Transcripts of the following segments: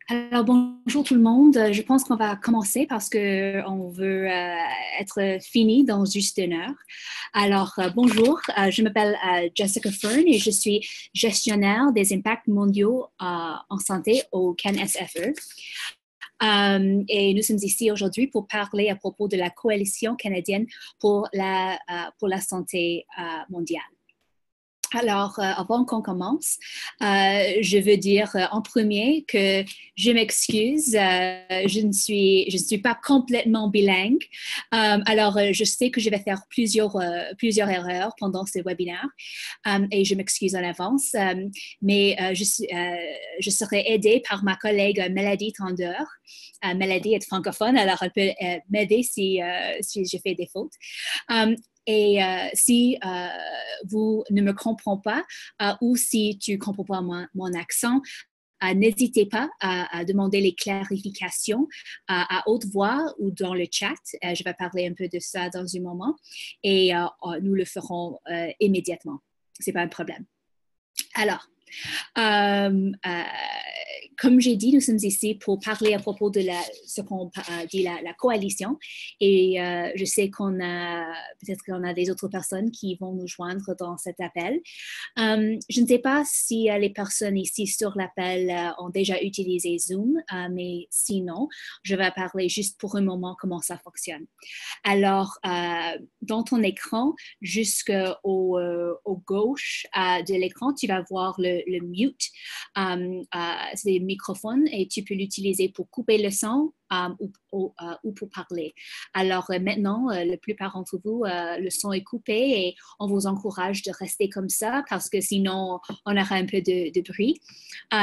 Alors, bonjour tout le monde. Je pense qu'on va commencer parce qu'on veut être fini dans juste une heure. Alors, bonjour, je m'appelle Jessica Fern et je suis gestionnaire des impacts mondiaux en santé au CanSFE. Et nous sommes ici aujourd'hui pour parler à propos de la Coalition canadienne pour la santé mondiale. Alors, avant qu'on commence, je veux dire en premier que je m'excuse, je ne suis pas complètement bilingue. Alors, je sais que je vais faire plusieurs erreurs pendant ce webinaire et je m'excuse en avance. Mais je serai aidée par ma collègue Mélodie Tandeur. Mélodie est francophone, alors elle peut m'aider si je fais des fautes. Et si vous ne me comprenez pas ou si tu ne comprends pas mon accent, n'hésitez pas à demander les clarifications à haute voix ou dans le chat. Je vais parler un peu de ça dans un moment et nous le ferons immédiatement. Ce n'est pas un problème. Alors, comme j'ai dit, nous sommes ici pour parler à propos de ce qu'on dit la coalition. Et je sais peut-être qu'on a des autres personnes qui vont nous joindre dans cet appel. Je ne sais pas si les personnes ici sur l'appel ont déjà utilisé Zoom, mais sinon, je vais parler juste pour un moment comment ça fonctionne. Alors, dans ton écran, jusqu'au gauche de l'écran, tu vas voir le mute. C'est le microphone et tu peux l'utiliser pour couper le son ou pour parler. Alors maintenant, la plupart d'entre vous, le son est coupé et on vous encourage de rester comme ça parce que sinon, on aura un peu de bruit.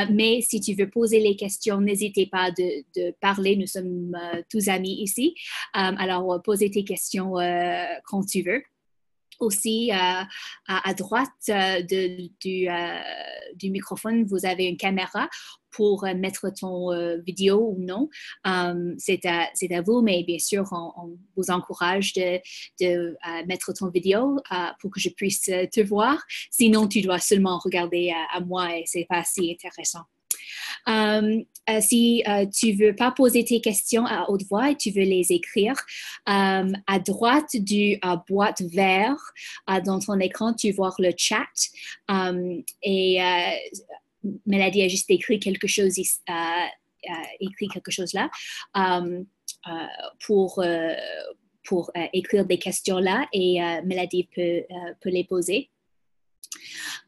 Mais si tu veux poser les questions, n'hésitez pas de parler. Nous sommes tous amis ici. Alors, posez tes questions quand tu veux. Aussi, à droite du microphone, vous avez une caméra pour mettre ton vidéo ou non. C'est à vous, mais bien sûr, on vous encourage de mettre ton vidéo pour que je puisse te voir. Sinon, tu dois seulement regarder à moi et c'est pas si intéressant. Si tu veux pas poser tes questions à haute voix et tu veux les écrire, à droite du boîte vert dans ton écran, tu vois le chat et Mélodie a juste écrit quelque chose là pour écrire des questions là et Mélodie peut les poser.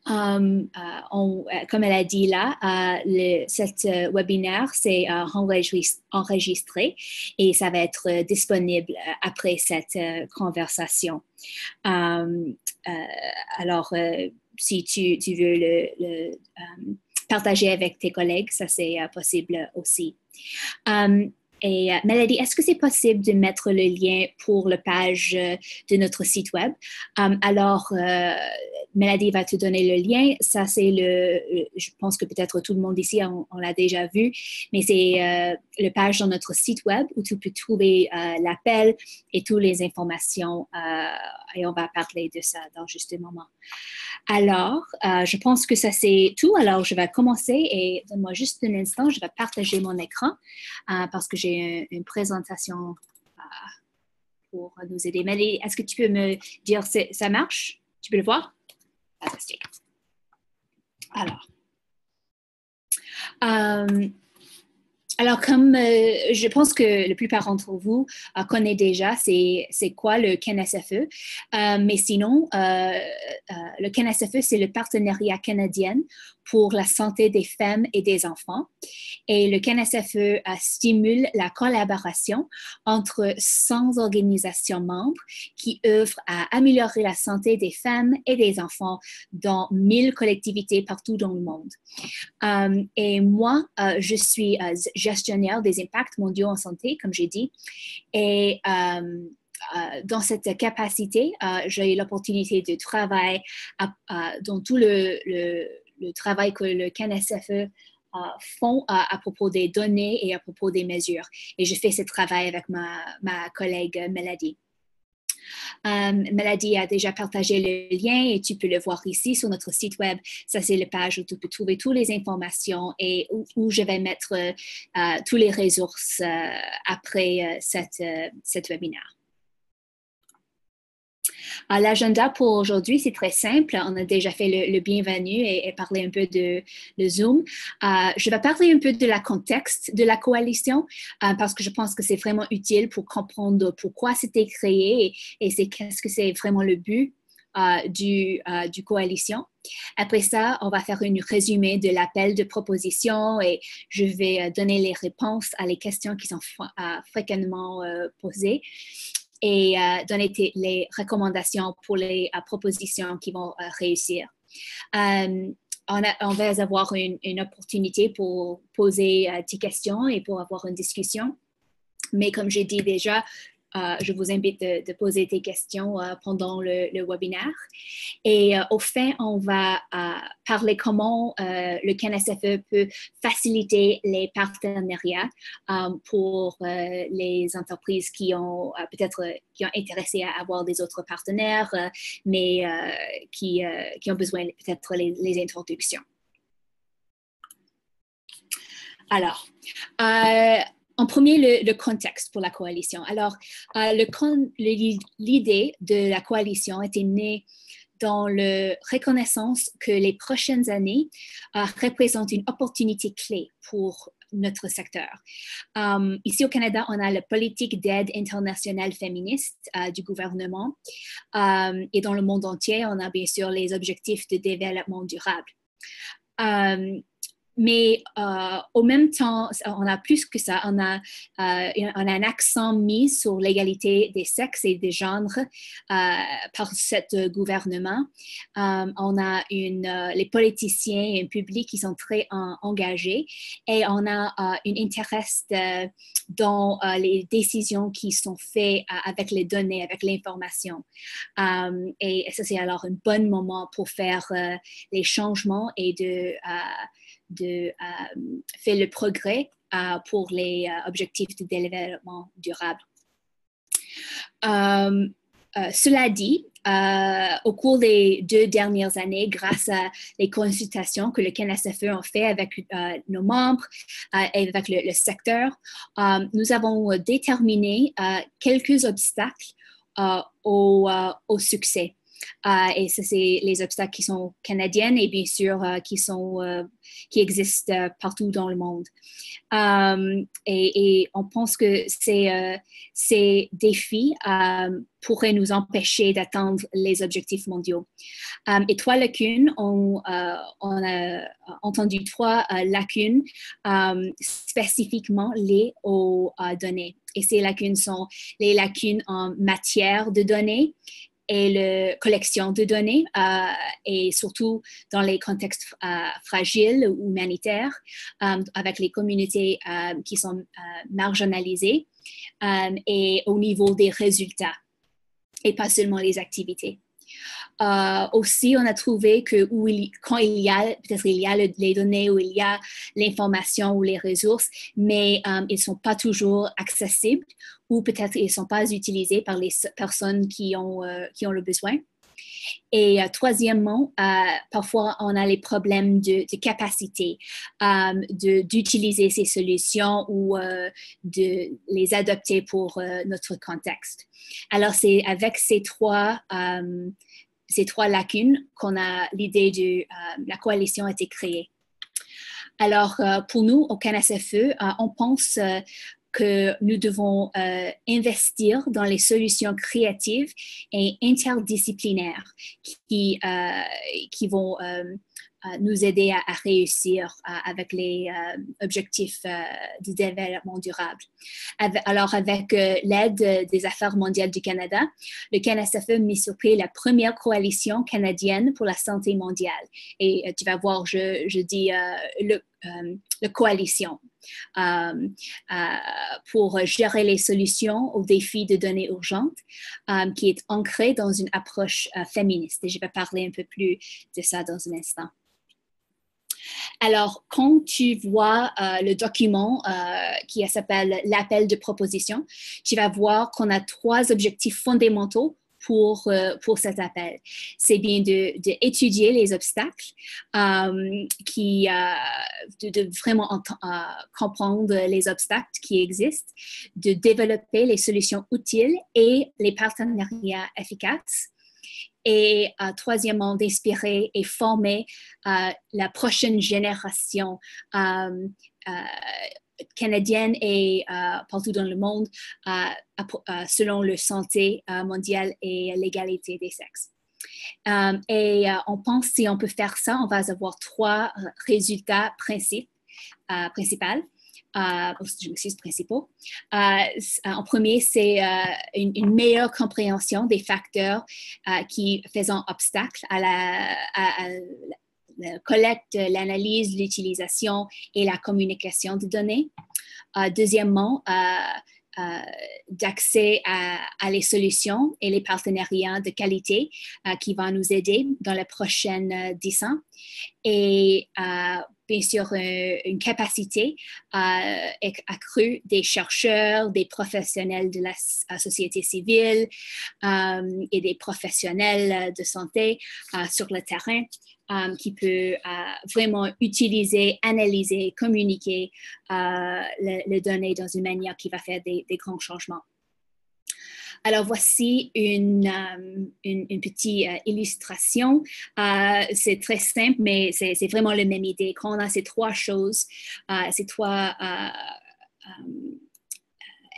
Comme elle a dit là, cet webinaire c'est enregistré et ça va être disponible après cette conversation. Alors, si tu veux le partager avec tes collègues, ça c'est possible aussi. Et Mélodie, est-ce que c'est possible de mettre le lien pour la page de notre site web? Alors, Mélodie va te donner le lien. Ça, c'est je pense que peut-être tout le monde ici, on l'a déjà vu, mais c'est la page sur notre site web où tu peux trouver l'appel et toutes les informations. Et on va parler de ça dans juste un moment. Alors, je pense que ça, c'est tout. Alors, je vais commencer et donne-moi juste un instant. Je vais partager mon écran parce que j'ai une présentation pour nous aider. Mais est-ce que tu peux me dire si ça marche? Tu peux le voir? Fantastique. Alors, comme je pense que la plupart d'entre vous connaissent déjà c'est quoi le CanSFE, mais sinon, le CanSFE, c'est le partenariat canadien pour la santé des femmes et des enfants. Et le CanSFE stimule la collaboration entre 100 organisations membres qui œuvrent à améliorer la santé des femmes et des enfants dans 1000 collectivités partout dans le monde. Et moi, je suis gestionnaire des impacts mondiaux en santé, comme j'ai dit. Et dans cette capacité, j'ai l'opportunité de travailler dans tout le travail que le CanSFE font à propos des données et à propos des mesures. Et je fais ce travail avec ma collègue Mélodie. Mélodie a déjà partagé le lien et tu peux le voir ici sur notre site web. Ça, c'est la page où tu peux trouver toutes les informations et où je vais mettre toutes les ressources après cet webinaire. L'agenda pour aujourd'hui, c'est très simple. On a déjà fait le bienvenue et parlé un peu de Zoom. Je vais parler un peu de la contexte de la coalition parce que je pense que c'est vraiment utile pour comprendre pourquoi c'était créé et qu'est-ce que c'est vraiment le but du coalition. Après ça, on va faire un résumé de l'appel de proposition et je vais donner les réponses à les questions qui sont fréquemment posées et donner les recommandations pour les propositions qui vont réussir. On va avoir une opportunité pour poser des questions et pour avoir une discussion. Mais comme j'ai dit déjà, je vous invite de poser des questions pendant le webinaire. Et au fin, on va parler comment le CNSFE peut faciliter les partenariats pour les entreprises qui ont peut-être intéressé à avoir des autres partenaires, mais qui ont besoin peut-être les introductions. Alors, en premier, le contexte pour la coalition. Alors, l'idée de la coalition était née dans la reconnaissance que les prochaines années représentent une opportunité clé pour notre secteur. Ici au Canada, on a la politique d'aide internationale féministe du gouvernement et dans le monde entier, on a bien sûr les objectifs de développement durable. Mais au même temps, on a plus que ça, on a un accent mis sur l'égalité des sexes et des genres par ce gouvernement. On a les politiciens et un public qui sont très engagés et on a un intérêt dans les décisions qui sont faites avec les données, avec l'information. Et ça, c'est alors un bon moment pour faire les changements et de faire le progrès pour les objectifs de développement durable. Cela dit, au cours des 2 dernières années, grâce à les consultations que le CNSFE a fait avec nos membres et avec le secteur, nous avons déterminé quelques obstacles au succès. Et ça, c'est les obstacles qui sont canadiennes et bien sûr qui existent partout dans le monde. Et on pense que ces défis pourraient nous empêcher d'atteindre les objectifs mondiaux. Et 3 lacunes, on a entendu 3 lacunes spécifiquement liées aux données. Et ces lacunes sont les lacunes en matière de données et la collection de données, et surtout dans les contextes fragiles ou humanitaires, avec les communautés qui sont marginalisées, et au niveau des résultats, et pas seulement les activités. Aussi, on a trouvé que quand il y a les données, où il y a l'information ou les ressources, mais ils ne sont pas toujours accessibles ou peut-être ils ne sont pas utilisés par les personnes qui ont le besoin. Et troisièmement, parfois, on a les problèmes de capacité d'utiliser ces solutions ou de les adopter pour notre contexte. Alors, c'est avec ces trois lacunes qu'on a l'idée de la coalition a été créée. Alors, pour nous, au CNSFE, on pense que nous devons investir dans les solutions créatives et interdisciplinaires qui vont nous aider à réussir avec les objectifs du développement durable. Alors, avec l'aide des Affaires mondiales du Canada, le CNSFE a mis sur pied la première coalition canadienne pour la santé mondiale. Et tu vas voir, je dis la coalition pour gérer les solutions aux défis de données urgentes qui est ancrée dans une approche féministe. Et je vais parler un peu plus de ça dans un instant. Alors, quand tu vois le document qui s'appelle l'appel de proposition, tu vas voir qu'on a 3 objectifs fondamentaux pour cet appel. C'est bien d'étudier les obstacles, de vraiment comprendre les obstacles qui existent, de développer les solutions utiles et les partenariats efficaces. Et troisièmement, d'inspirer et former la prochaine génération canadienne et partout dans le monde selon la santé mondiale et l'égalité des sexes. On pense si on peut faire ça, on va avoir trois résultats principaux. Principaux. En premier, c'est une meilleure compréhension des facteurs qui faisant obstacle à la collecte, l'analyse, l'utilisation et la communication de données. Deuxièmement, d'accès à les solutions et les partenariats de qualité qui vont nous aider dans les prochaines 10 ans. Et bien sûr, une capacité accrue des chercheurs, des professionnels de la société civile et des professionnels de santé sur le terrain qui peut vraiment utiliser, analyser, communiquer les données dans une manière qui va faire des grands changements. Alors, voici une petite illustration. C'est très simple, mais c'est vraiment la même idée. Quand on a ces trois choses, ces trois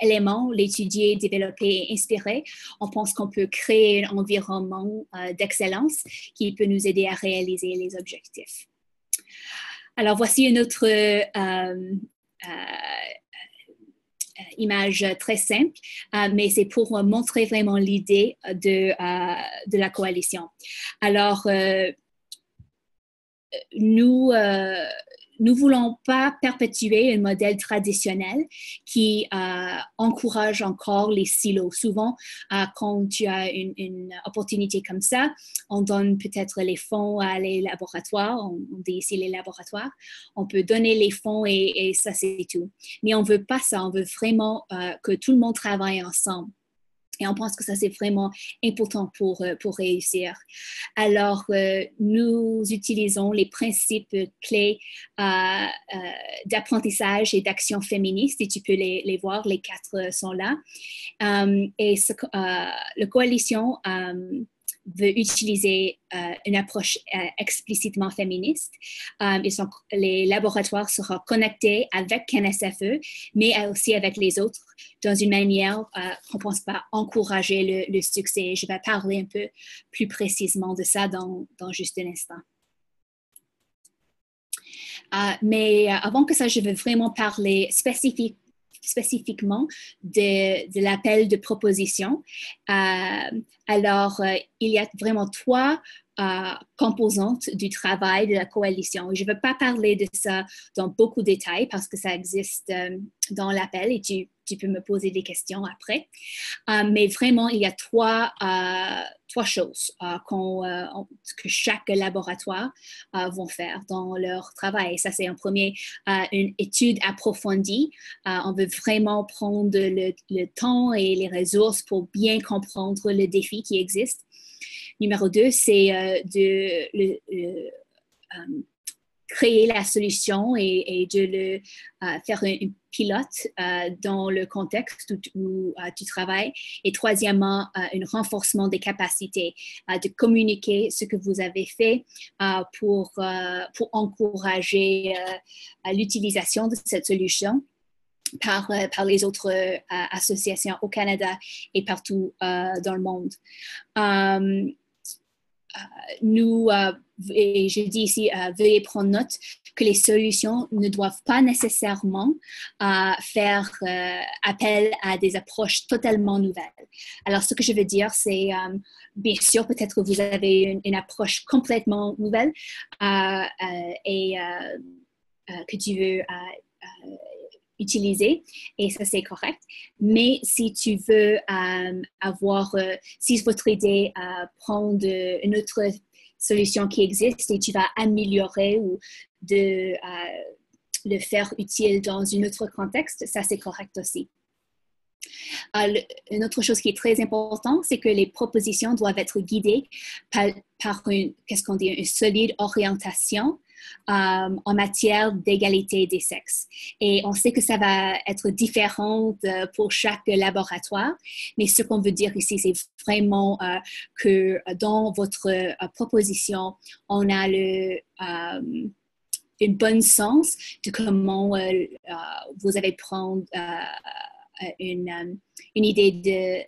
éléments, l'étudier, développer et inspirer, on pense qu'on peut créer un environnement d'excellence qui peut nous aider à réaliser les objectifs. Alors, voici une autre image très simple, mais c'est pour montrer vraiment l'idée de la coalition. Alors, nous ne voulons pas perpétuer un modèle traditionnel qui encourage encore les silos. Souvent, quand tu as une opportunité comme ça, on donne peut-être les fonds à les laboratoires, on dit ici les laboratoires, on peut donner les fonds et ça c'est tout. Mais on ne veut pas ça, on veut vraiment que tout le monde travaille ensemble. Et on pense que ça, c'est vraiment important pour réussir. Alors, nous utilisons les principes clés d'apprentissage et d'action féministe, et tu peux les voir, les 4 sont là. La coalition veut utiliser une approche explicitement féministe. Les laboratoires seront connectés avec KNSFE, mais aussi avec les autres, dans une manière qu'on ne pense pas encourager le succès. Je vais parler un peu plus précisément de ça dans juste un instant. Mais avant que ça, je veux vraiment parler spécifiquement de l'appel de proposition. Alors, il y a vraiment 3 composantes du travail de la coalition. Je ne veux pas parler de ça dans beaucoup de détails parce que ça existe dans l'appel et tu peux me poser des questions après. Mais vraiment, il y a 3 choses que chaque laboratoire vont faire dans leur travail. Et ça, c'est en premier, une étude approfondie. On veut vraiment prendre le temps et les ressources pour bien comprendre le défi qui existe. Numéro 2, c'est de créer la solution et de faire un pilote dans le contexte où tu travailles. Et troisièmement, un renforcement des capacités, de communiquer ce que vous avez fait pour encourager l'utilisation de cette solution par les autres associations au Canada et partout dans le monde. Et je dis ici, veuillez prendre note que les solutions ne doivent pas nécessairement faire appel à des approches totalement nouvelles. Alors, ce que je veux dire, c'est, bien sûr, peut-être que vous avez une approche complètement nouvelle et que tu veux utiliser, et ça c'est correct. Mais si tu veux si votre idée prend une autre solution qui existe et tu vas améliorer ou le faire utile dans un autre contexte, ça c'est correct aussi. Une autre chose qui est très importante, c'est que les propositions doivent être guidées par une solide orientation en matière d'égalité des sexes. Et on sait que ça va être différent pour chaque laboratoire, mais ce qu'on veut dire ici, c'est vraiment que dans votre proposition, on a une bonne sens de comment vous allez prendre une idée de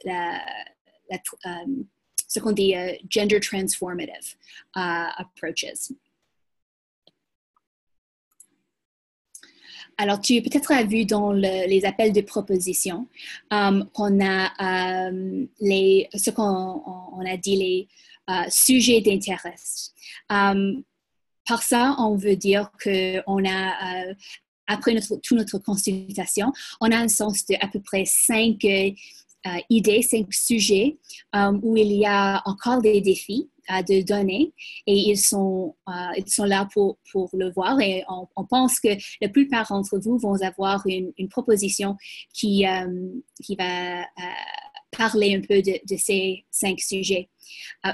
ce qu'on dit gender transformative approaches. Alors, tu peut-être as vu dans les appels de proposition qu'on a ce qu'on a dit les sujets d'intérêt. Par ça, on veut dire qu'on a, après toute notre consultation, on a un sens de à peu près 5 idées, 5 sujets où il y a encore des défis de données et ils sont là pour le voir et on pense que la plupart d'entre vous vont avoir une proposition qui va parler un peu de ces 5 sujets,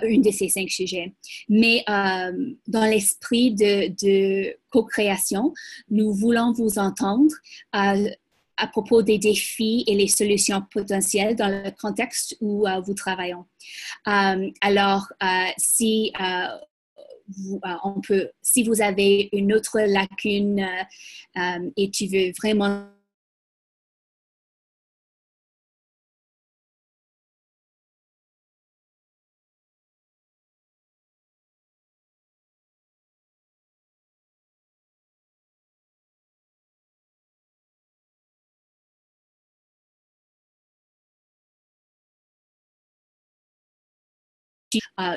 une de ces 5 sujets. Mais dans l'esprit de co-création, nous voulons vous entendre à propos des défis et les solutions potentielles dans le contexte où vous travaillez. Alors, si vous avez une autre lacune et tu veux vraiment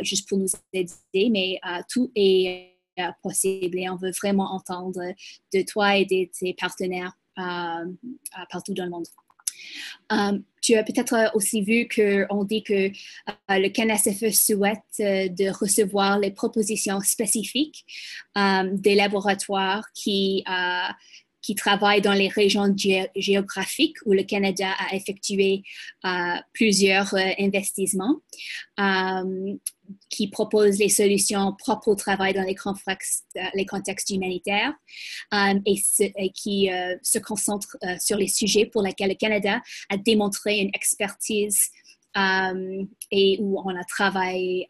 juste pour nous aider, mais tout est possible et on veut vraiment entendre de toi et de tes partenaires partout dans le monde. Tu as peut-être aussi vu qu'on dit que le CNSFE souhaite de recevoir les propositions spécifiques des laboratoires qui travaillent dans les régions géographiques où le Canada a effectué plusieurs investissements, qui proposent les solutions propres au travail dans les contextes humanitaires et qui se concentrent sur les sujets pour lesquels le Canada a démontré une expertise et où on a travaillé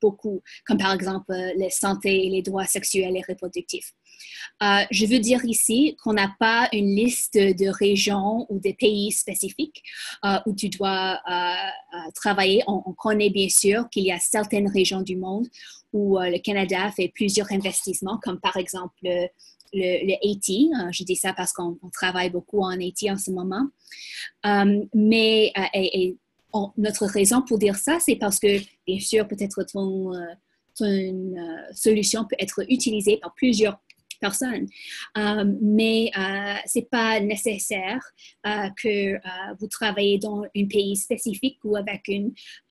beaucoup, comme par exemple la santé et les droits sexuels et reproductifs. Je veux dire ici qu'on n'a pas une liste de régions ou de pays spécifiques où tu dois travailler. On connaît bien sûr qu'il y a certaines régions du monde où le Canada fait plusieurs investissements, comme par exemple le Haïti. Je dis ça parce qu'on travaille beaucoup en Haïti en ce moment. Mais notre raison pour dire ça, c'est parce que, bien sûr, peut-être ton solution peut être utilisée par plusieurs personnes, mais ce n'est pas nécessaire que vous travaillez dans un pays spécifique ou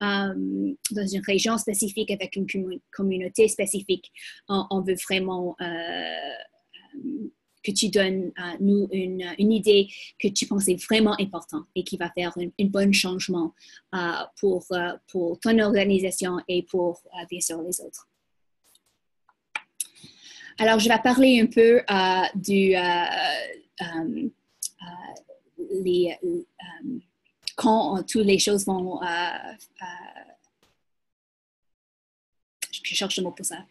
dans une région spécifique avec une communauté spécifique. On veut vraiment que tu donnes nous une idée que tu penses est vraiment importante et qui va faire un bon changement pour ton organisation et pour, bien sûr, les autres. Alors, je vais parler un peu quand toutes les choses vont... je cherche le mot pour ça.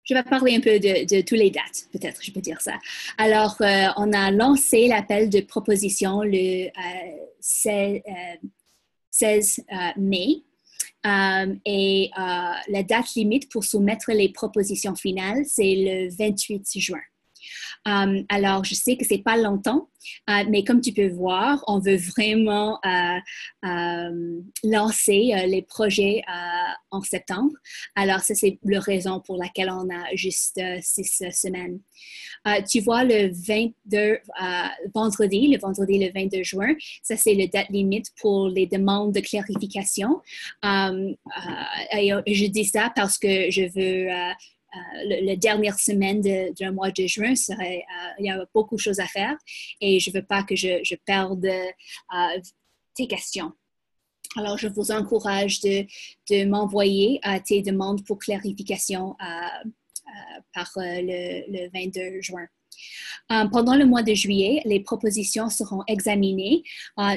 Je vais parler un peu de toutes les dates, peut-être, je peux dire ça. Alors, on a lancé l'appel de proposition le 16 mai. Et la date limite pour soumettre les propositions finales, c'est le 28 juin. Alors, je sais que c'est pas longtemps, mais comme tu peux voir, on veut vraiment lancer les projets en septembre. Alors, ça, c'est la raison pour laquelle on a juste 6 semaines. Tu vois, le vendredi le 22 juin, ça, c'est la date limite pour les demandes de clarification. Et je dis ça parce que je veux la dernière semaine d'un mois de juin, il y a beaucoup de choses à faire et je ne veux pas que je perde tes questions. Alors, je vous encourage de m'envoyer tes demandes pour clarification par le 22 juin. Pendant le mois de juillet, les propositions seront examinées.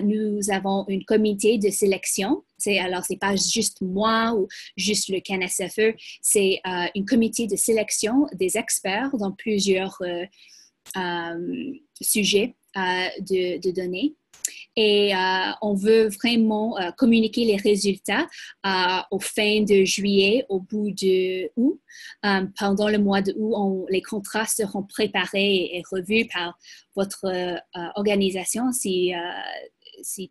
Nous avons un comité de sélection. Alors, ce n'est pas juste moi ou juste le CanSFE, c'est un comité de sélection des experts dans plusieurs sujets de données. Et on veut vraiment communiquer les résultats au fin de juillet, au bout de août. Pendant le mois de août, les contrats seront préparés et revus par votre organisation si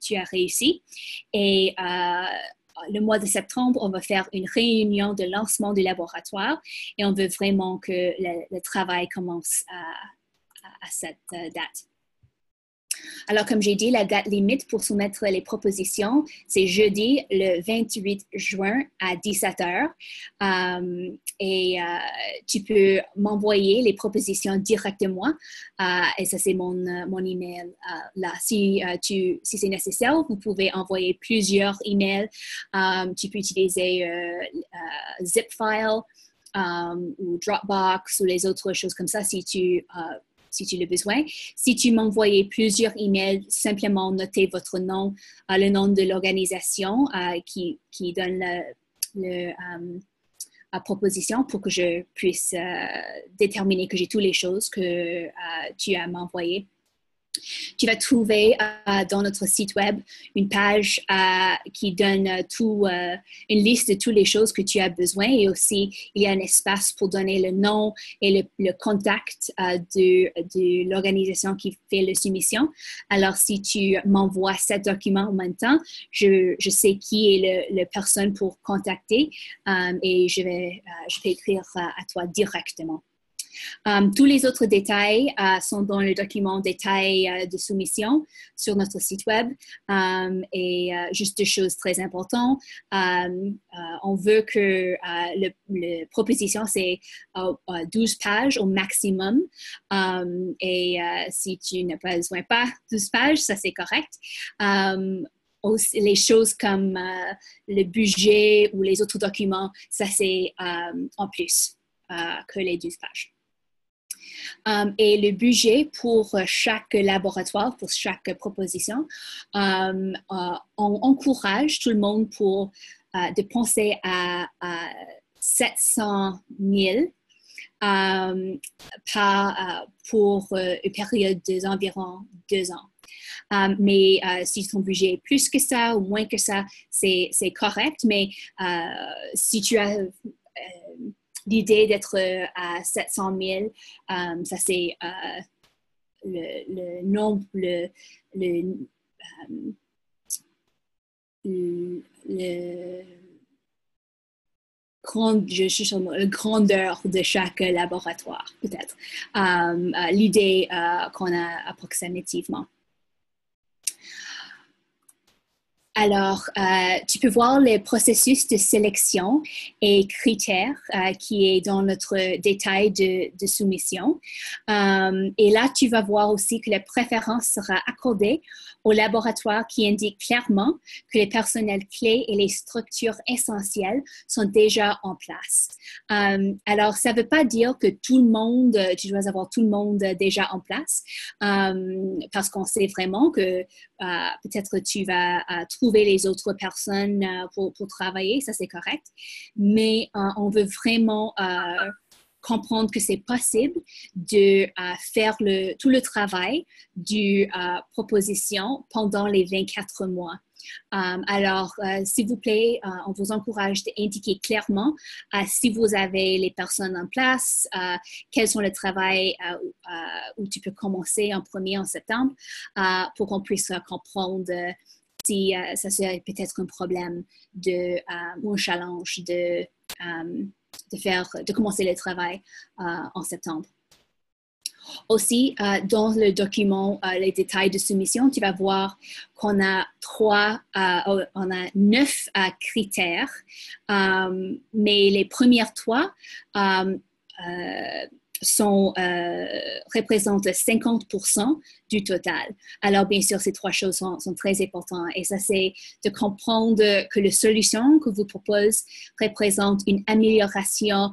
tu as réussi. Et le mois de septembre, on va faire une réunion de lancement du laboratoire et on veut vraiment que le travail commence à cette date. Alors, comme j'ai dit, la date limite pour soumettre les propositions, c'est jeudi le 28 juin à 17 h. Tu peux m'envoyer les propositions directement. Et ça, c'est mon email là. Si c'est nécessaire, vous pouvez envoyer plusieurs emails. Tu peux utiliser Zipfile ou Dropbox ou les autres choses comme ça si tu as besoin. Si tu m'envoyais plusieurs emails, simplement notez votre nom, le nom de l'organisation qui donne la proposition pour que je puisse déterminer que j'ai toutes les choses que tu as m'envoyées. Tu vas trouver dans notre site web une page qui donne une liste de toutes les choses que tu as besoin et aussi il y a un espace pour donner le nom et le contact de l'organisation qui fait la soumission. Alors, si tu m'envoies ce document en même temps, je sais qui est la personne pour contacter et je vais écrire à toi directement. Tous les autres détails sont dans le document détail de soumission sur notre site web. Juste deux choses très importantes. On veut que la proposition, c'est 12 pages au maximum. Si tu n'as pas 12 pages, ça c'est correct. Aussi, les choses comme le budget ou les autres documents, ça c'est en plus que les 12 pages. Et le budget pour chaque laboratoire, pour chaque proposition, on encourage tout le monde de penser à 700 000 pour une période d'environ 2 ans. Mais si ton budget est plus que ça ou moins que ça, c'est correct. Mais si tu as l'idée d'être à 700 000, ça c'est le nombre, la grandeur de chaque laboratoire, peut-être. L'idée qu'on a approximativement. Alors, tu peux voir le processus de sélection et critères qui est dans notre détail de soumission. Et là, tu vas voir aussi que la préférence sera accordée au laboratoire qui indique clairement que les personnels clés et les structures essentielles sont déjà en place. Alors, ça ne veut pas dire que tu dois avoir tout le monde déjà en place, parce qu'on sait vraiment que peut-être tu vas trouver les autres personnes pour travailler, ça c'est correct, mais on veut vraiment comprendre que c'est possible de faire tout le travail du proposition pendant les 24 mois. Alors, s'il vous plaît, on vous encourage d'indiquer clairement si vous avez les personnes en place, quels sont les travails où tu peux commencer en premier en septembre pour qu'on puisse comprendre si ça serait peut-être un problème ou un challenge de commencer le travail en septembre. Aussi, dans le document, les détails de soumission, tu vas voir qu'on a 9 critères, mais les premières 3, représentent 50% du total. Alors, bien sûr, ces trois choses sont très importantes. Et ça, c'est de comprendre que les solutions que vous proposez représentent une amélioration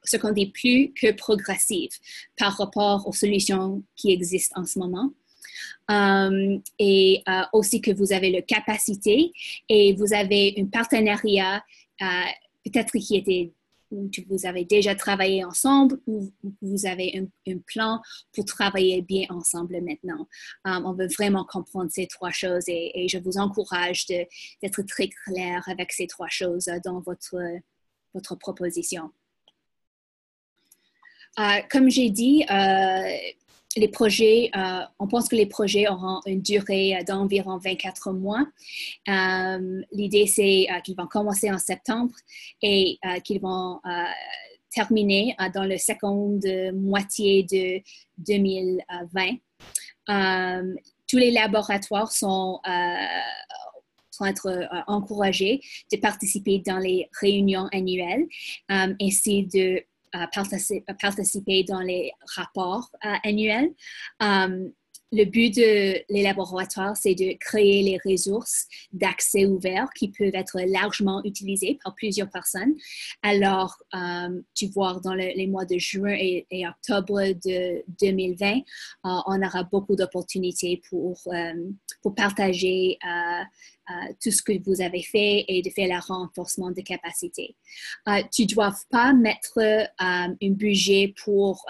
ce qu'on dit plus que progressive par rapport aux solutions qui existent en ce moment. Et aussi que vous avez la capacité et vous avez un partenariat peut-être qui était où vous avez déjà travaillé ensemble ou vous avez un plan pour travailler bien ensemble maintenant. On veut vraiment comprendre ces trois choses et je vous encourage d'être très clair avec ces trois choses dans votre proposition. Comme j'ai dit, les projets, on pense que les projets auront une durée d'environ 24 mois. L'idée, c'est qu'ils vont commencer en septembre et qu'ils vont terminer dans la seconde moitié de 2020. Tous les laboratoires sont être encouragés de participer dans les réunions annuelles, ainsi de participer dans les rapports annuels. Le but des laboratoires, c'est de créer les ressources d'accès ouvert qui peuvent être largement utilisées par plusieurs personnes. Alors, tu vois, dans les mois de juin et octobre de 2020, on aura beaucoup d'opportunités pour partager tout ce que vous avez fait et de faire le renforcement de capacité. Tu ne dois pas mettre un budget pour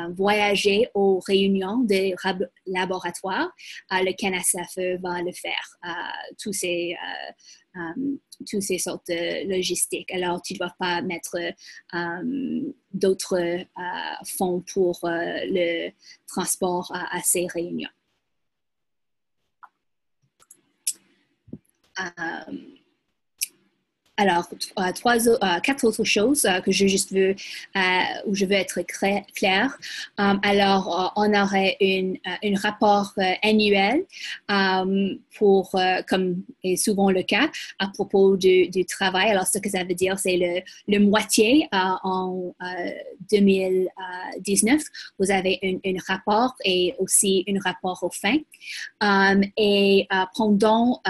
voyager aux réunions des laboratoires. Le CNSFE va le faire, tous ces sortes de logistiques. Alors, tu ne dois pas mettre d'autres fonds pour le transport à ces réunions. Alors, quatre autres choses que je juste veux, où je veux être claire. Alors, on aurait un rapport annuel comme est souvent le cas, à propos du travail. Alors, ce que ça veut dire, c'est le moitié en 2019. Vous avez un rapport et aussi un rapport aux fins. Et pendant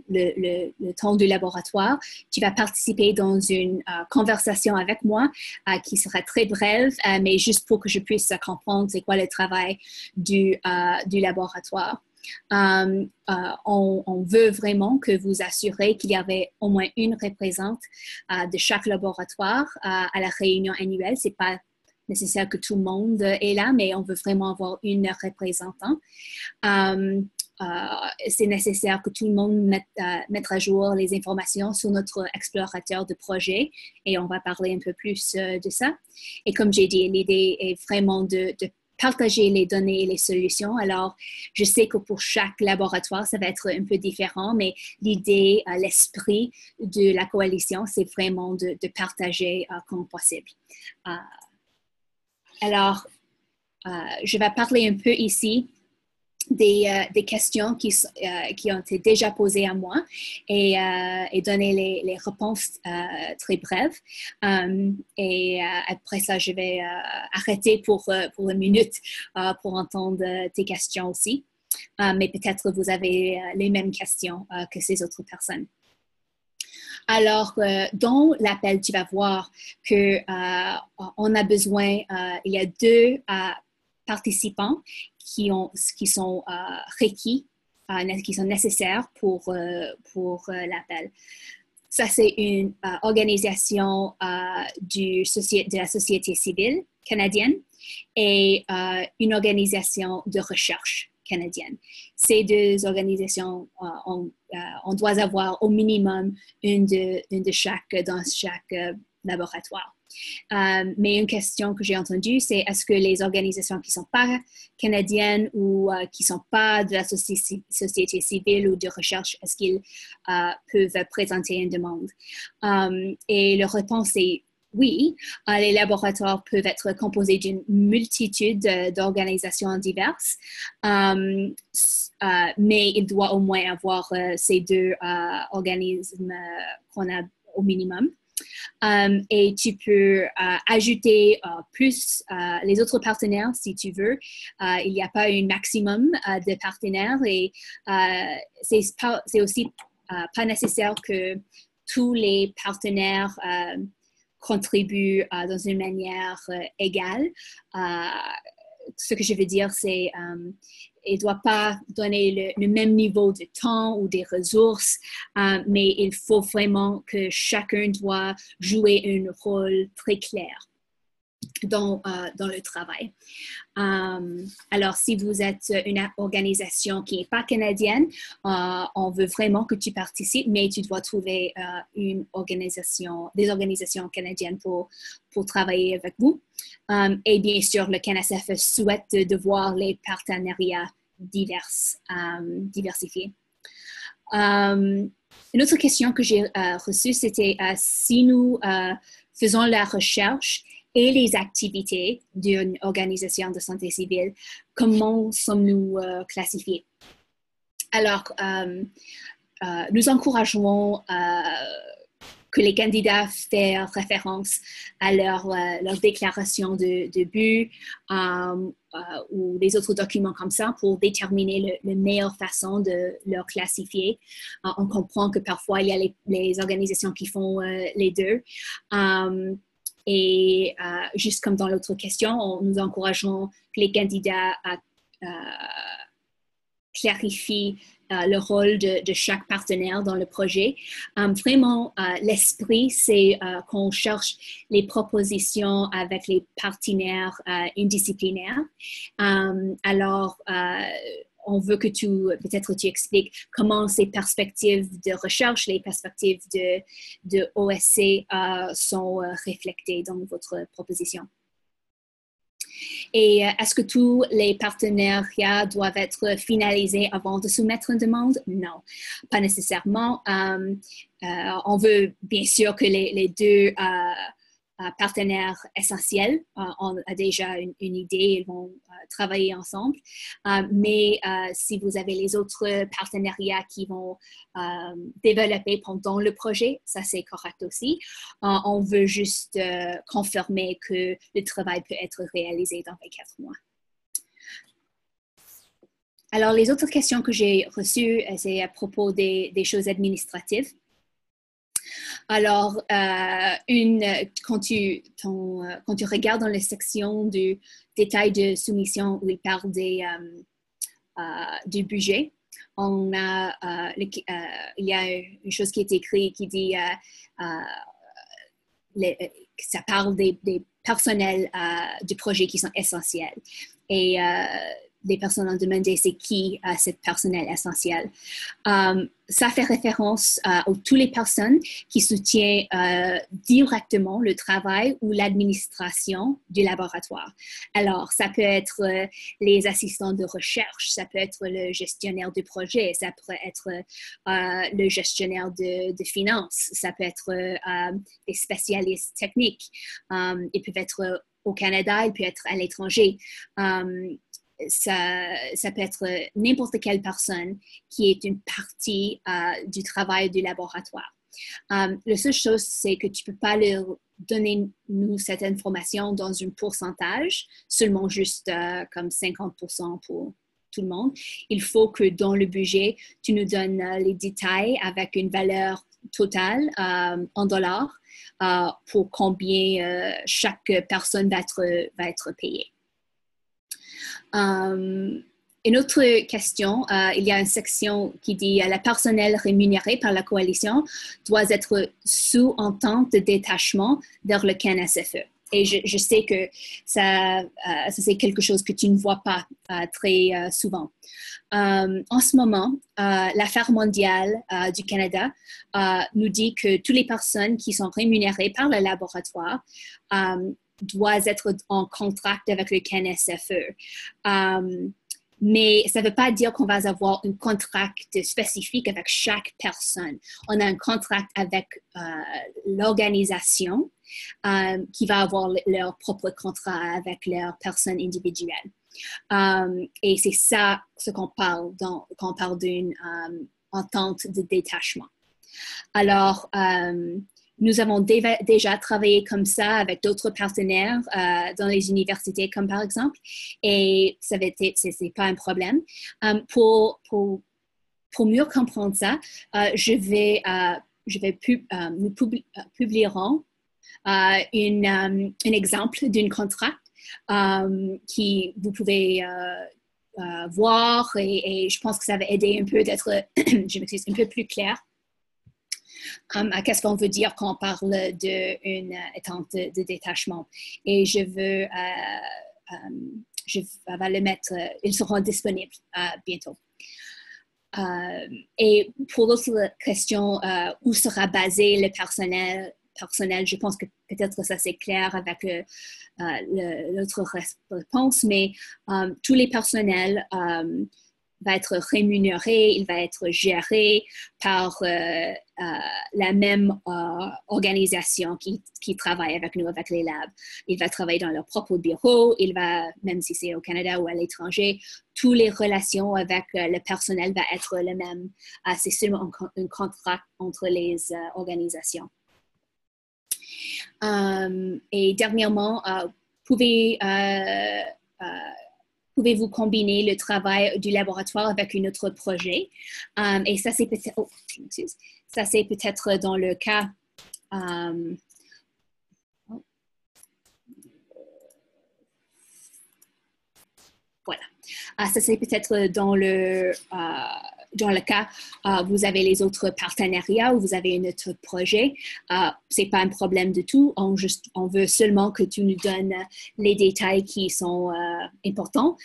le temps du laboratoire, tu vas participer dans une conversation avec moi qui sera très brève, mais juste pour que je puisse comprendre c'est quoi le travail du laboratoire. On veut vraiment que vous assurez qu'il y avait au moins une représentante de chaque laboratoire à la réunion annuelle. C'est pas nécessaire que tout le monde est là, mais on veut vraiment avoir une représentante. C'est nécessaire que tout le monde mette à jour les informations sur notre explorateur de projet et on va parler un peu plus de ça. Et comme j'ai dit, l'idée est vraiment de partager les données et les solutions. Alors, je sais que pour chaque laboratoire, ça va être un peu différent, mais l'idée, l'esprit de la coalition, c'est vraiment de partager comme possible. Alors, je vais parler un peu ici des questions qui ont été déjà posées à moi et donner les réponses très brèves. Et après ça, je vais arrêter pour une minute pour entendre tes questions aussi. Mais peut-être vous avez les mêmes questions que ces autres personnes. Alors, dans l'appel, tu vas voir qu'on a besoin, il y a deux participants qui sont requis, qui sont nécessaires pour l'appel. Ça, c'est une organisation de la société civile canadienne et une organisation de recherche canadienne. Ces deux organisations, on doit avoir au minimum une de chaque dans chaque laboratoire. Mais une question que j'ai entendue, c'est est-ce que les organisations qui ne sont pas canadiennes ou qui ne sont pas de la société civile ou de recherche, est-ce qu'ils peuvent présenter une demande? Et la réponse est oui. Les laboratoires peuvent être composés d'une multitude d'organisations diverses, mais il doit au moins avoir ces deux organismes qu'on a au minimum. Et tu peux ajouter plus les autres partenaires si tu veux. Il n'y a pas un maximum de partenaires et c'est aussi pas nécessaire que tous les partenaires contribuent dans une manière égale. Ce que je veux dire, c'est il ne doit pas donner le même niveau de temps ou des ressources, mais il faut vraiment que chacun doit jouer un rôle très clair dans le travail. Alors, si vous êtes une organisation qui n'est pas canadienne, on veut vraiment que tu participes, mais tu dois trouver des organisations canadiennes pour travailler avec vous. Et bien sûr, le CNSF souhaite de voir les partenariats diversifiés. Une autre question que j'ai reçue, c'était si nous faisons la recherche et les activités d'une organisation de santé civile, comment sommes-nous classifiés? Alors, nous encourageons que les candidats fassent référence à leur déclaration de but ou les autres documents comme ça pour déterminer la meilleure façon de leur classifier. On comprend que parfois, il y a les organisations qui font les deux. Et juste comme dans l'autre question, nous encourageons que les candidats clarifient le rôle de chaque partenaire dans le projet. Vraiment, l'esprit, c'est qu'on cherche les propositions avec les partenaires indisciplinaires. Alors, on veut que peut-être tu expliques comment ces perspectives de recherche, les perspectives de OSC sont reflétées dans votre proposition. Et est-ce que tous les partenariats doivent être finalisés avant de soumettre une demande? Non, pas nécessairement. On veut bien sûr que les deux partenaires essentiels ont déjà une idée, ils vont travailler ensemble. Mais si vous avez les autres partenariats qui vont développer pendant le projet, ça c'est correct aussi. On veut juste confirmer que le travail peut être réalisé dans 24 mois. Alors, les autres questions que j'ai reçues, c'est à propos des choses administratives. Alors, quand tu regardes dans la section du détail de soumission où il parle du budget, il y a une chose qui est écrite qui dit ça parle des personnels du projet qui sont essentiels. Et les personnes ont demandé c'est qui ce personnel essentiel. Ça fait référence à toutes les personnes qui soutiennent directement le travail ou l'administration du laboratoire. Alors, ça peut être les assistants de recherche, ça peut être le gestionnaire du projet, ça peut être le gestionnaire de finances, ça peut être des spécialistes techniques. Ils peuvent être au Canada, ils peuvent être à l'étranger. Ça peut être n'importe quelle personne qui est une partie du travail du laboratoire. La seule chose, c'est que tu ne peux pas leur donner nous cette information dans un pourcentage, seulement juste comme 50% pour tout le monde. Il faut que dans le budget, tu nous donnes les détails avec une valeur totale en dollars pour combien chaque personne va être payée. Une autre question, il y a une section qui dit « Le personnel rémunéré par la coalition doit être sous entente de détachement vers le CNSFE. » Et je sais que ça c'est quelque chose que tu ne vois pas très souvent. En ce moment, l'Affaire mondiale du Canada nous dit que toutes les personnes qui sont rémunérées par le laboratoire doivent être en contact avec le CNSFE. Mais ça ne veut pas dire qu'on va avoir un contrat spécifique avec chaque personne. On a un contrat avec l'organisation qui va avoir leur propre contrat avec leurs personnes individuelles. Et c'est ça ce qu'on parle quand on parle d'une entente de détachement. Alors, Nous avons déjà travaillé comme ça avec d'autres partenaires dans les universités, comme par exemple, et c'est pas un problème. Pour mieux comprendre ça, nous publierons un exemple d'un contrat qui vous pouvez voir et je pense que ça va aider un peu d'être, je m'excuse, un peu plus clair à qu'est-ce qu'on veut dire quand on parle d'une attente de détachement. Et je vais le mettre, ils seront disponibles bientôt. Et pour l'autre question, où sera basé le personnel, je pense que peut-être ça c'est clair avec l'autre réponse, mais tous les personnels va être rémunéré, il va être géré par la même organisation qui travaille avec nous, avec les labs. Il va travailler dans leur propre bureau, même si c'est au Canada ou à l'étranger, toutes les relations avec le personnel va être le même. C'est seulement un contrat entre les organisations. Et dernièrement, pouvez-vous combiner le travail du laboratoire avec un autre projet? Et ça, c'est peut-être dans le cas... voilà. Ça, c'est peut-être dans le cas, vous avez les autres partenariats ou vous avez un autre projet. C'est pas un problème du tout. On veut seulement que tu nous donnes les détails qui sont importants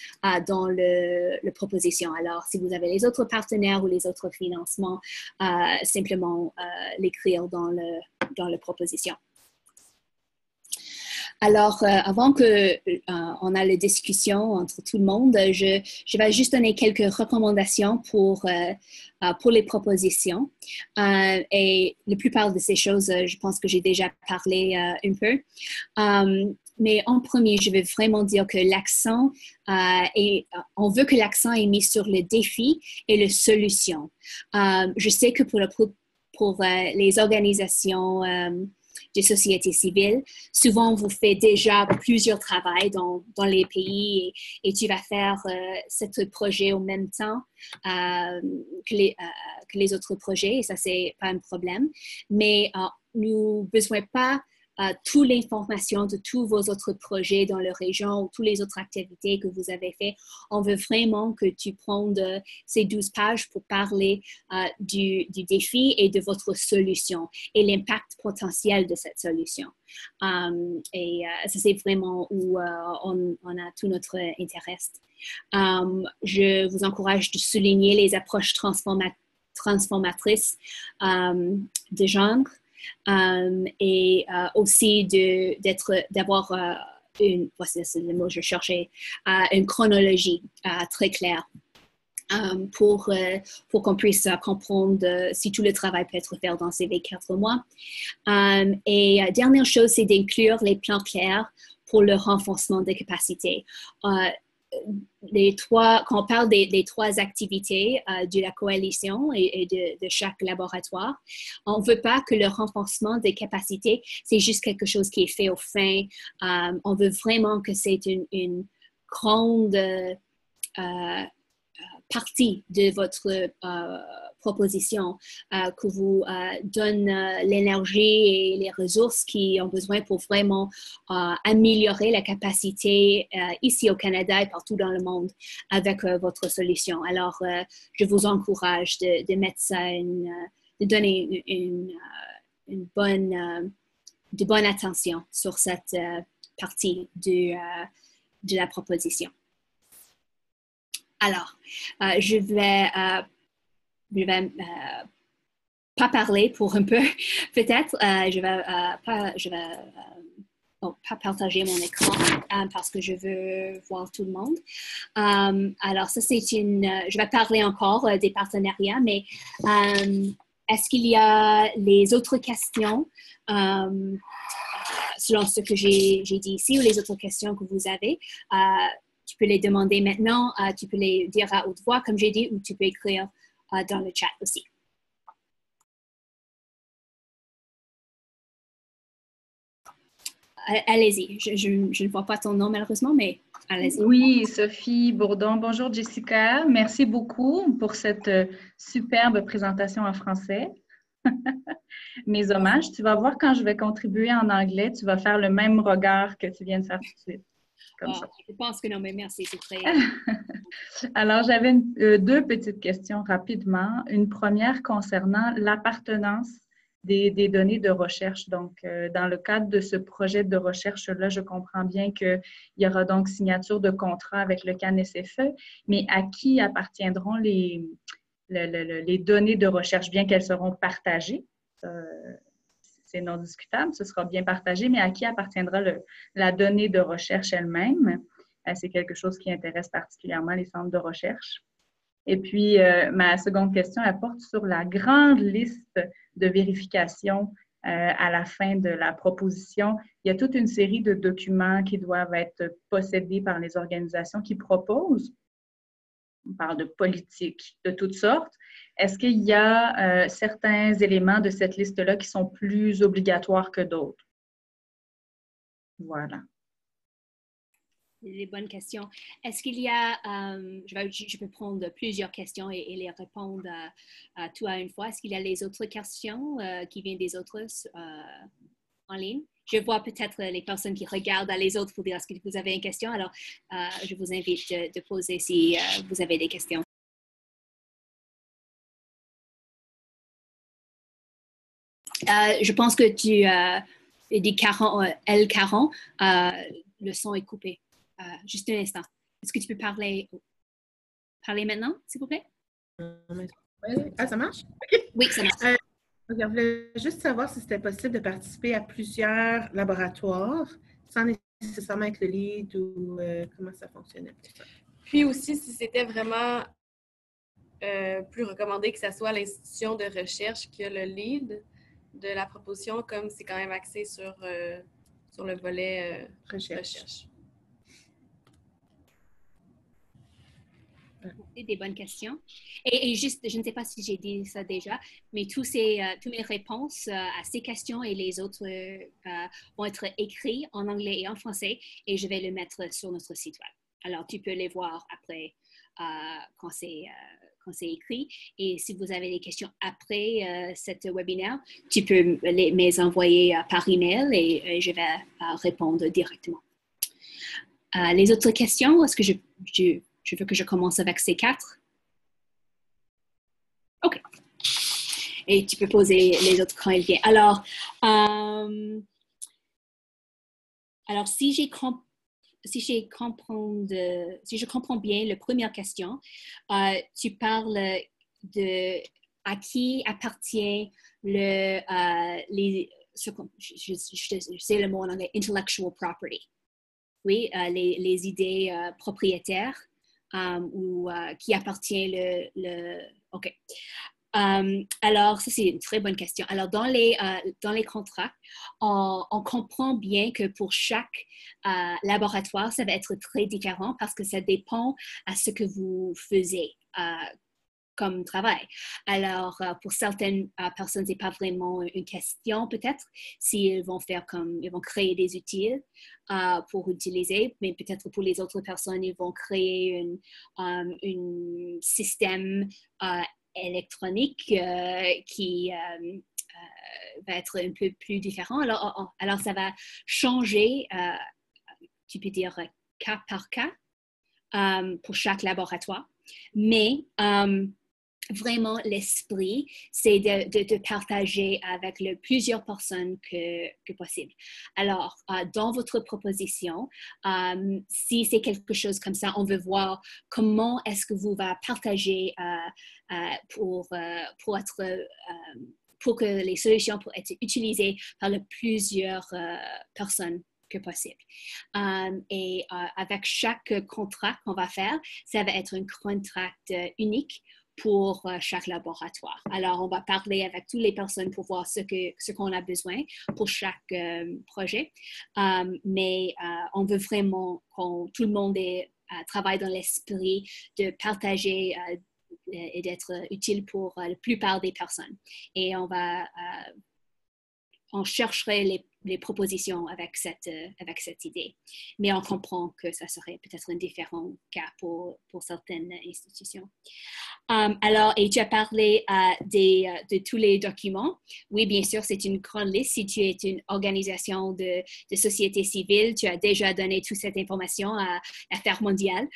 dans la proposition. Alors, si vous avez les autres partenaires ou les autres financements, simplement l'écrire dans la proposition. Alors, avant qu'on ait la discussion entre tout le monde, je vais juste donner quelques recommandations pour les propositions. Et la plupart de ces choses, je pense que j'ai déjà parlé un peu. Mais en premier, je vais vraiment dire que on veut que l'accent est mis sur le défi et les solutions. Je sais que pour les organisations de société civile. Souvent, vous faites déjà plusieurs travaux dans les pays et tu vas faire ce projet au même temps que les autres projets et ça, c'est pas un problème. Mais nous n'avons besoin pas toute l'information de tous vos autres projets dans la région ou toutes les autres activités que vous avez fait. On veut vraiment que tu prennes ces 12 pages pour parler du défi et de votre solution et l'impact potentiel de cette solution. Et ça, c'est vraiment où on a tout notre intérêt. Je vous encourage de souligner les approches transformatrices de genre. Et aussi d'avoir c'est le mot que je cherchais, une chronologie très claire pour qu'on puisse comprendre si tout le travail peut être fait dans ces 24 mois. Et dernière chose, c'est d'inclure les plans clairs pour le renforcement des capacités. Quand on parle des trois activités de la coalition et de chaque laboratoire, on ne veut pas que le renforcement des capacités, c'est juste quelque chose qui est fait au fin. On veut vraiment que c'est une grande partie de votre proposition, que vous donne l'énergie et les ressources qui ont besoin pour vraiment améliorer la capacité ici au Canada et partout dans le monde avec votre solution. Alors, je vous encourage de mettre ça, de donner une bonne attention sur cette partie de la proposition. Alors, je vais pas parler pour un peu, peut-être. Je vais pas partager mon écran parce que je veux voir tout le monde. Alors, ça, je vais parler encore des partenariats, mais est-ce qu'il y a les autres questions selon ce que j'ai dit ici ou les autres questions que vous avez? Tu peux les demander maintenant, tu peux les dire à haute voix, comme j'ai dit, ou tu peux écrire dans le chat aussi. allez-y. Je ne vois pas ton nom malheureusement, mais allez-y. Oui, Sophie Bourdon. Bonjour Jessica. Merci beaucoup pour cette superbe présentation en français. Mes hommages. Tu vas voir quand je vais contribuer en anglais, tu vas faire le même regard que tu viens de faire tout de suite. Comme ça. Je pense que non, mais merci. C'est très... Alors, j'avais deux petites questions rapidement. Une première concernant l'appartenance des données de recherche. Donc, dans le cadre de ce projet de recherche-là, je comprends bien qu'il y aura donc signature de contrat avec le CANSFE, mais à qui appartiendront les données de recherche, bien qu'elles seront partagées? C'est non discutable, ce sera bien partagé, mais à qui appartiendra la donnée de recherche elle-même? C'est quelque chose qui intéresse particulièrement les centres de recherche. Et puis, ma seconde question, elle porte sur la grande liste de vérification à la fin de la proposition. Il y a toute une série de documents qui doivent être possédés par les organisations qui proposent. On parle de politique de toutes sortes. Est-ce qu'il y a certains éléments de cette liste-là qui sont plus obligatoires que d'autres? Voilà. Des bonnes questions. Est-ce qu'il y a, je peux prendre plusieurs questions et les répondre à tout à une fois. Est-ce qu'il y a les autres questions qui viennent des autres en ligne? Je vois peut-être les personnes qui regardent à les autres pour dire est-ce que vous avez une question. Alors, je vous invite de poser si vous avez des questions. Je pense que tu dis L40, le son est coupé. Juste un instant. Est-ce que tu peux parler maintenant, s'il vous plaît? Ah, ça marche? Oui, ça marche. Je voulais juste savoir si c'était possible de participer à plusieurs laboratoires sans nécessairement être le lead ou comment ça fonctionnait. Puis aussi, si c'était vraiment plus recommandé que ce soit l'institution de recherche qui a le lead de la proposition, comme c'est quand même axé sur le volet recherche. Des bonnes questions. Et juste, je ne sais pas si j'ai dit ça déjà, mais toutes mes réponses à ces questions et les autres vont être écrits en anglais et en français et je vais les mettre sur notre site web. Alors, tu peux les voir après quand c'est écrit. Et si vous avez des questions après cet webinaire, tu peux les envoyer par email et je vais répondre directement. Les autres questions, est-ce que je veux que je commence avec ces 4? OK. Et tu peux poser les autres quand il vient. Alors si je comprends bien la première question, tu parles de à qui appartient je sais le mot en anglais, intellectual property. Oui, les idées propriétaires. Ou qui appartient OK. Alors, ça, c'est une très bonne question. Alors, dans les contrats, on comprend bien que pour chaque laboratoire, ça va être très différent parce que ça dépend à ce que vous faisiez comme travail. Alors, pour certaines personnes, ce n'est pas vraiment une question, peut-être, s'ils vont ils vont créer des outils pour utiliser, mais peut-être pour les autres personnes, ils vont créer un système électronique qui va être un peu plus différent. Alors ça va changer, tu peux dire cas par cas pour chaque laboratoire, mais vraiment, l'esprit, c'est de partager avec plusieurs personnes que possible. Alors, dans votre proposition, si c'est quelque chose comme ça, on veut voir comment est-ce que vous va partager pour que les solutions puissent être utilisées par plusieurs personnes que possible. Et avec chaque contrat qu'on va faire, ça va être un contrat unique pour chaque laboratoire. Alors, on va parler avec toutes les personnes pour voir ce qu'on a besoin pour chaque projet. Mais on veut vraiment que tout le monde travaille dans l'esprit de partager et d'être utile pour la plupart des personnes. Et on chercherait les propositions avec cette idée. Mais on comprend que ça serait peut-être un différent cas pour certaines institutions. Alors, et tu as parlé de tous les documents. Oui, bien sûr, c'est une grande liste. Si tu es une organisation de société civile, tu as déjà donné toute cette information à Affaires mondiales.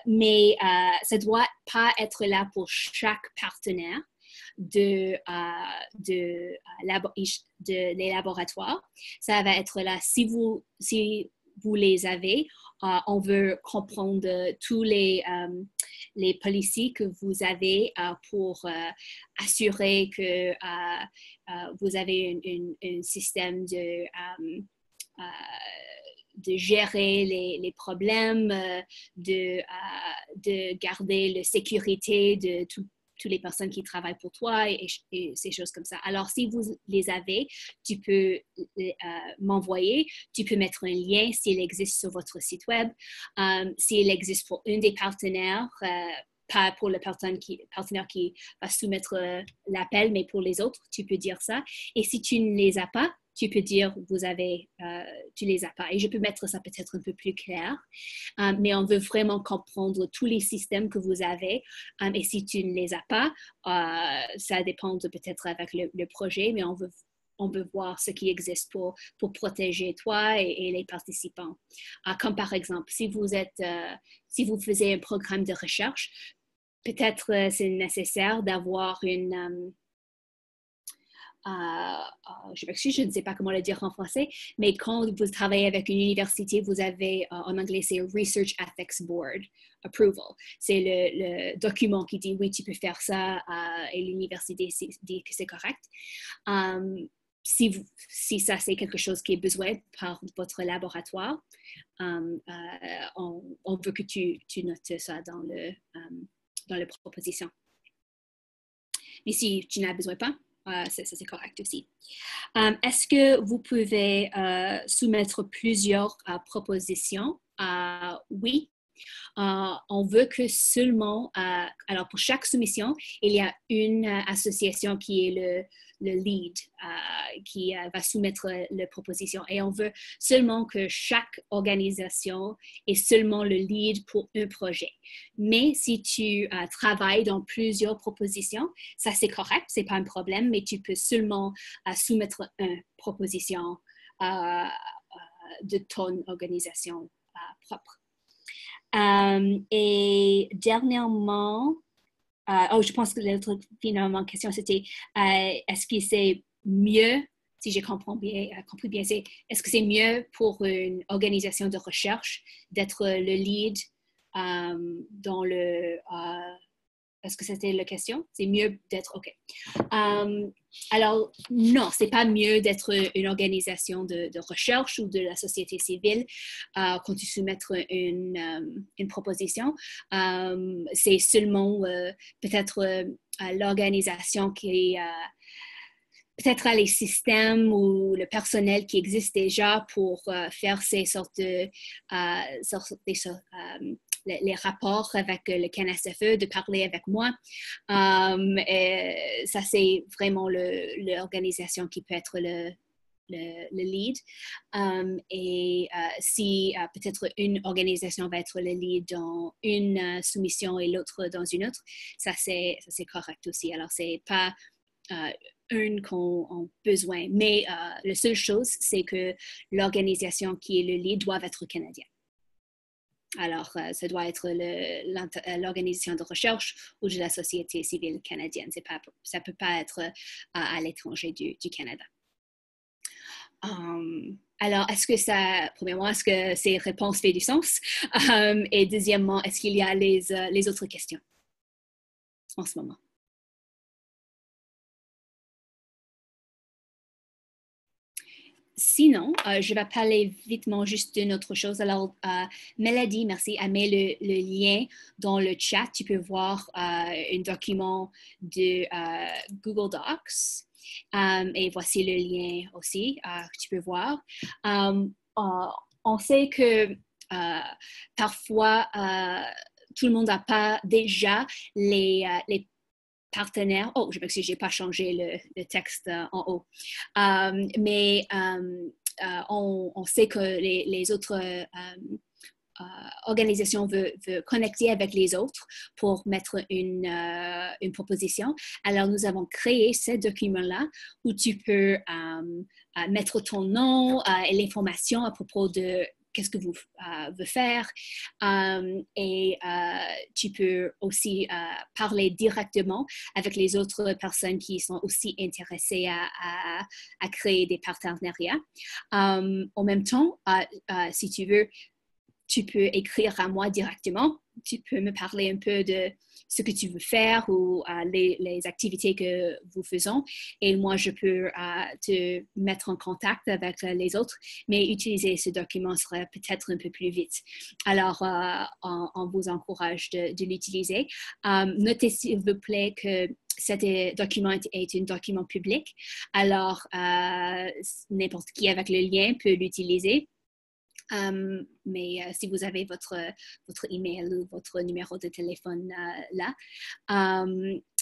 Mais ça ne doit pas être là pour chaque partenaire des laboratoires. Ça va être là si vous les avez. On veut comprendre tous les policiers que vous avez pour assurer que vous avez un système de gérer les problèmes, de garder la sécurité de toutes les personnes qui travaillent pour toi et ces choses comme ça. Alors, si vous les avez, tu peux m'envoyer, tu peux mettre un lien s'il existe sur votre site web. S'il existe pour un des partenaires, pas pour le partenaire qui va soumettre l'appel, mais pour les autres, tu peux dire ça. Et si tu ne les as pas, tu peux dire tu les as pas. Et je peux mettre ça peut-être un peu plus clair, mais on veut vraiment comprendre tous les systèmes que vous avez. Et si tu ne les as pas, ça dépend peut-être avec le projet, mais on veut voir ce qui existe pour protéger toi et les participants. Comme par exemple, si vous faisiez un programme de recherche, peut-être c'est nécessaire d'avoir une... je m'excuse, je ne sais pas comment le dire en français, mais quand vous travaillez avec une université, vous avez, en anglais, c'est Research Ethics Board Approval. C'est le document qui dit, oui, tu peux faire ça, et l'université dit que c'est correct. Si ça, c'est quelque chose qui est besoin par votre laboratoire, on veut que tu notes ça dans la proposition. Mais si tu n'as besoin pas, ça c'est correct aussi. Est-ce que vous pouvez soumettre plusieurs propositions? Oui. On veut que seulement, alors pour chaque soumission, il y a une association qui est le lead, qui va soumettre la proposition. Et on veut seulement que chaque organisation ait seulement le lead pour un projet. Mais si tu travailles dans plusieurs propositions, ça c'est correct, c'est pas un problème, mais tu peux seulement soumettre une proposition de ton organisation propre. Et dernièrement, je pense que l'autre finalement question c'était est-ce que c'est mieux, si j'ai compris bien, c'est est-ce que c'est mieux pour une organisation de recherche d'être le lead dans le est-ce que c'était la question? C'est mieux d'être OK. Alors, non, c'est pas mieux d'être une organisation de recherche ou de la société civile quand tu soumets une proposition. C'est seulement peut-être l'organisation qui peut-être les systèmes ou le personnel qui existe déjà pour faire ces sortes de les rapports avec le CNSFE, de parler avec moi. Ça, c'est vraiment l'organisation qui peut être le lead. Si peut-être une organisation va être le lead dans une soumission et l'autre dans une autre, ça c'est correct aussi. Alors, c'est pas une qu'on a besoin. Mais la seule chose, c'est que l'organisation qui est le lead doit être canadienne. Alors, ça doit être l'organisation de recherche ou de la société civile canadienne. Ça ne peut pas être à l'étranger du Canada. Alors, premièrement, est-ce que ces réponses font du sens? Et deuxièmement, est-ce qu'il y a les autres questions en ce moment? Sinon, je vais parler vitement juste d'une autre chose. Alors, Mélodie, merci, a mis le lien dans le chat. Tu peux voir un document de Google Docs. Et voici le lien aussi que tu peux voir. On sait que parfois, tout le monde n'a pas déjà les partenaires. Oh, je m'excuse, je n'ai pas changé le texte en haut. Mais on sait que les autres organisations veulent connecter avec les autres pour mettre une proposition. Alors, nous avons créé ce document-là où tu peux mettre ton nom et l'information à propos de qu'est-ce que vous voulez faire. Et tu peux aussi parler directement avec les autres personnes qui sont aussi intéressées à créer des partenariats. En même temps, si tu veux, tu peux écrire à moi directement. Tu peux me parler un peu de ce que tu veux faire ou les activités que vous faisons. Et moi, je peux te mettre en contact avec les autres, mais utiliser ce document serait peut-être un peu plus vite. Alors, on vous encourage de l'utiliser. Notez, s'il vous plaît, que cet document est un document public. Alors, n'importe qui avec le lien peut l'utiliser. Mais si vous avez votre email ou votre numéro de téléphone là,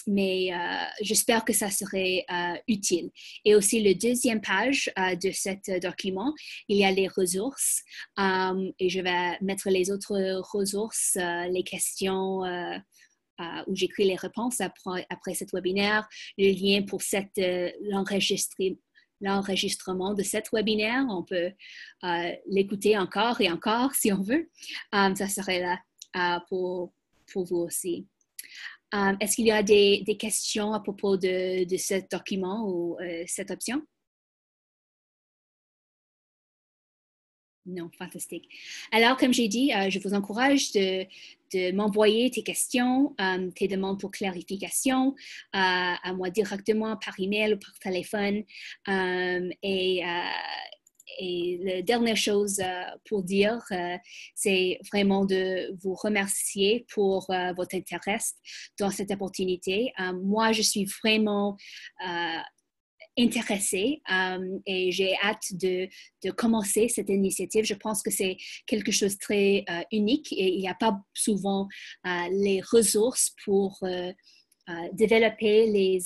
mais j'espère que ça serait utile. Et aussi, la deuxième page de ce document, il y a les ressources et je vais mettre les autres ressources, les questions où j'écris les réponses après cet webinaire, le lien pour l'enregistrement de cet webinaire. On peut l'écouter encore et encore si on veut. Ça serait là pour vous aussi. Est-ce qu'il y a des questions à propos de ce document ou cette option? Non, fantastique. Alors, comme j'ai dit, je vous encourage de m'envoyer tes questions, tes demandes pour clarification à moi directement par email ou par téléphone. Et la dernière chose pour dire, c'est vraiment de vous remercier pour votre intérêt dans cette opportunité. Moi, je suis vraiment intéressée et j'ai hâte de commencer cette initiative. Je pense que c'est quelque chose de très unique et il n'y a pas souvent les ressources pour développer les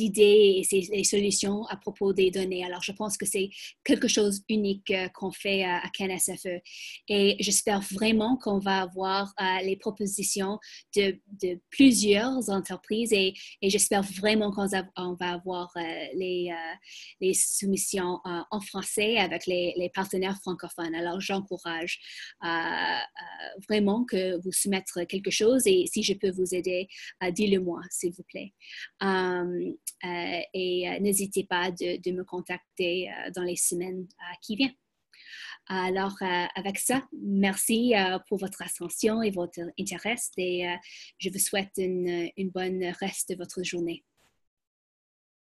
idées et les solutions à propos des données. Alors, je pense que c'est quelque chose d'unique qu'on fait à KNSFE. Et j'espère vraiment qu'on va avoir les propositions de plusieurs entreprises et j'espère vraiment qu'on va avoir les soumissions en français avec les partenaires francophones. Alors, j'encourage vraiment que vous soumettrez quelque chose et si je peux vous aider, dites-le-moi, s'il vous plaît. Et n'hésitez pas de me contacter dans les semaines qui viennent. Alors, avec ça, merci pour votre attention et votre intérêt et je vous souhaite une bonne reste de votre journée.